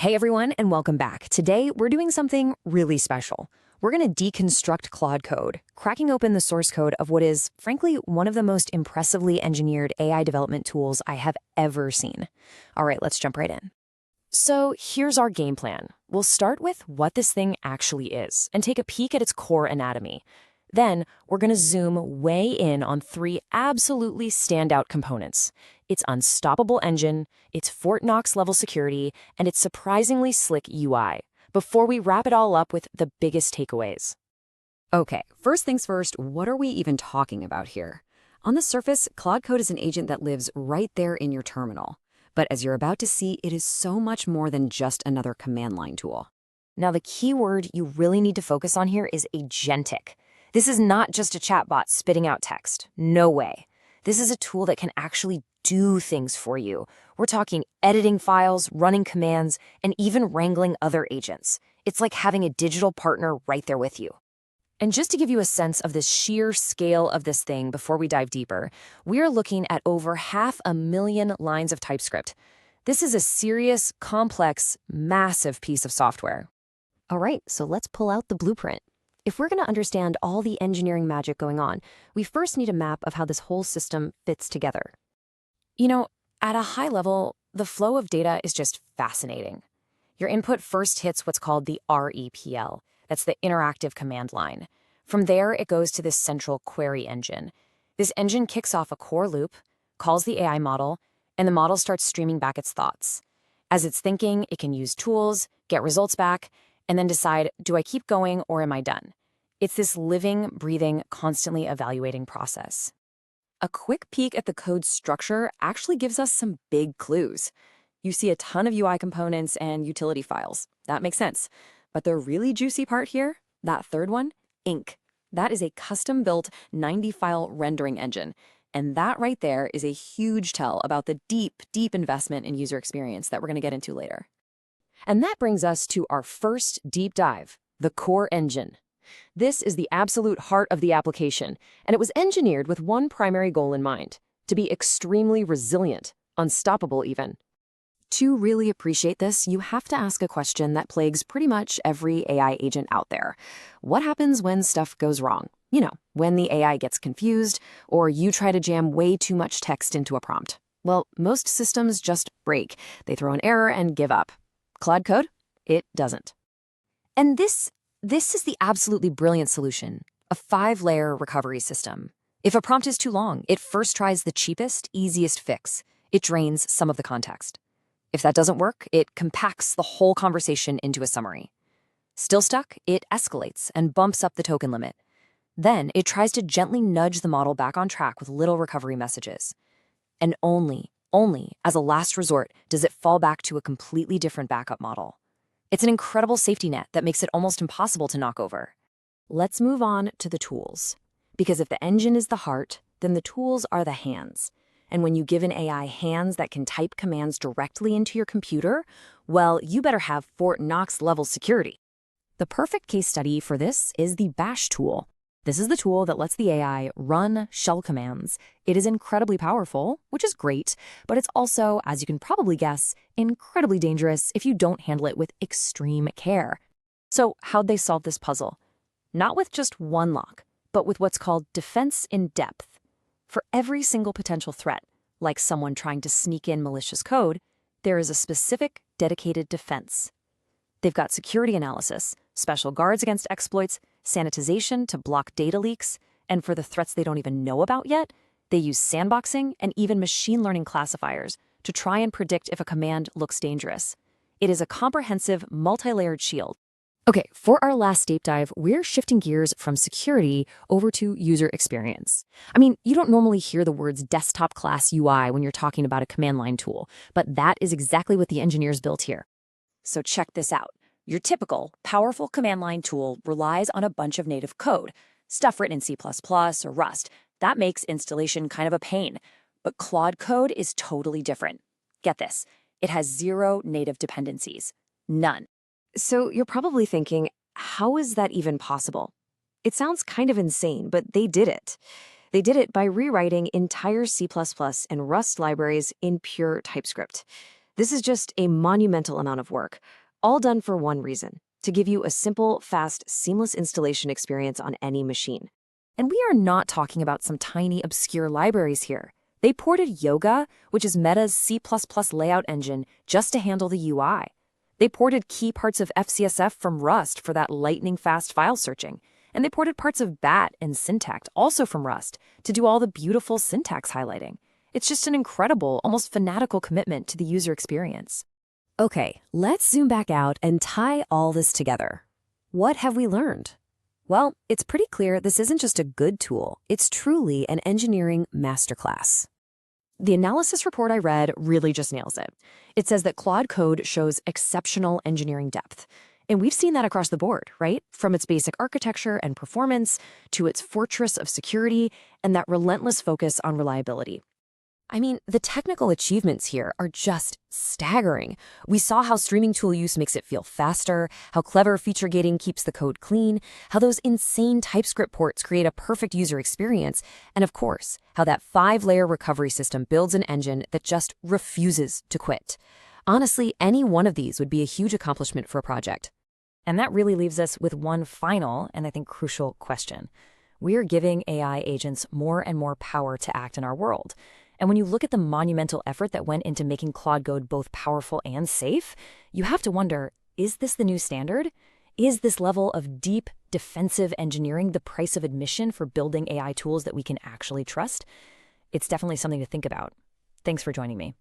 Hey everyone, and welcome back. Today, we're doing something really special. We're going to deconstruct Claude Code, cracking open the source code of what is, frankly, one of the most impressively engineered AI development tools I have ever seen. All right, let's jump right in. So here's our game plan. We'll start with what this thing actually is and take a peek at its core anatomy. Then, we're going to zoom way in on three absolutely standout components: its unstoppable engine, its Fort Knox level security, and its surprisingly slick UI, before we wrap it all up with the biggest takeaways. Okay, first things first, what are we even talking about here? On the surface, Claude Code is an agent that lives right there in your terminal. But as you're about to see, it is so much more than just another command line tool. Now, the key word you really need to focus on here is agentic. This is not just a chatbot spitting out text. No way. This is a tool that can actually do things for you. We're talking editing files, running commands, and even wrangling other agents. It's like having a digital partner right there with you. And just to give you a sense of the sheer scale of this thing before we dive deeper, we are looking at over 500,000 lines of TypeScript. This is a serious, complex, massive piece of software. All right, so let's pull out the blueprint. If we're going to understand all the engineering magic going on, we first need a map of how this whole system fits together. You know, at a high level, the flow of data is just fascinating. Your input first hits what's called the REPL. That's the interactive command line. From there, it goes to this central query engine. This engine kicks off a core loop, calls the AI model, and the model starts streaming back its thoughts. As it's thinking, it can use tools, get results back, and then decide, do I keep going or am I done? It's this living, breathing, constantly evaluating process. A quick peek at the code structure actually gives us some big clues. You see a ton of UI components and utility files. That makes sense. But the really juicy part here, that third one, Ink. That is a custom-built 90-file rendering engine. And that right there is a huge tell about the deep, deep investment in user experience that we're going to get into later. And that brings us to our first deep dive, the core engine. This is the absolute heart of the application, and it was engineered with one primary goal in mind: to be extremely resilient, unstoppable even. To really appreciate this, you have to ask a question that plagues pretty much every AI agent out there. What happens when stuff goes wrong? You know, when the AI gets confused, or you try to jam way too much text into a prompt. Well, most systems just break. They throw an error and give up. Claude Code? It doesn't. And this is the absolutely brilliant solution: a 5-layer recovery system. If a prompt is too long, it first tries the cheapest, easiest fix. It drains some of the context. If that doesn't work, it compacts the whole conversation into a summary. Still stuck, it escalates and bumps up the token limit. Then it tries to gently nudge the model back on track with little recovery messages. And only as a last resort does it fall back to a completely different backup model. It's an incredible safety net that makes it almost impossible to knock over. Let's move on to the tools. Because if the engine is the heart, then the tools are the hands. And when you give an AI hands that can type commands directly into your computer, well, you better have Fort Knox level security. The perfect case study for this is the Bash tool. This is the tool that lets the AI run shell commands. It is incredibly powerful, which is great, but it's also, as you can probably guess, incredibly dangerous if you don't handle it with extreme care. So how'd they solve this puzzle? Not with just one lock, but with what's called defense in depth. For every single potential threat, like someone trying to sneak in malicious code, there is a specific, dedicated defense. They've got security analysis, special guards against exploits, sanitization to block data leaks, and for the threats they don't even know about yet, they use sandboxing and even machine learning classifiers to try and predict if a command looks dangerous. It is a comprehensive, multi-layered shield. Okay, for our last deep dive, we're shifting gears from security over to user experience. I mean, you don't normally hear the words desktop class UI when you're talking about a command line tool, but that is exactly what the engineers built here. So check this out. Your typical, powerful command line tool relies on a bunch of native code, stuff written in C++ or Rust. That makes installation kind of a pain. But Claude Code is totally different. Get this, it has 0 native dependencies. None. So you're probably thinking, how is that even possible? It sounds kind of insane, but they did it. They did it by rewriting entire C++ and Rust libraries in pure TypeScript. This is just a monumental amount of work, all done for one reason: to give you a simple, fast, seamless installation experience on any machine. And we are not talking about some tiny, obscure libraries here. They ported Yoga, which is Meta's C++ layout engine, just to handle the UI. They ported key parts of FCSF from Rust for that lightning-fast file searching. And they ported parts of BAT and Syntact, also from Rust, to do all the beautiful syntax highlighting. It's just an incredible, almost fanatical commitment to the user experience. Okay, let's zoom back out and tie all this together. What have we learned? Well, it's pretty clear this isn't just a good tool, it's truly an engineering masterclass. The analysis report I read really just nails it. It says that Claude Code shows exceptional engineering depth. And we've seen that across the board, right? From its basic architecture and performance to its fortress of security and that relentless focus on reliability. I mean, the technical achievements here are just staggering. We saw how streaming tool use makes it feel faster, how clever feature gating keeps the code clean, how those insane TypeScript ports create a perfect user experience, and of course, how that 5-layer recovery system builds an engine that just refuses to quit. Honestly, any one of these would be a huge accomplishment for a project. And that really leaves us with one final, and I think crucial question. We are giving AI agents more and more power to act in our world. And when you look at the monumental effort that went into making Claude Code both powerful and safe, you have to wonder, is this the new standard? Is this level of deep, defensive engineering the price of admission for building AI tools that we can actually trust? It's definitely something to think about. Thanks for joining me.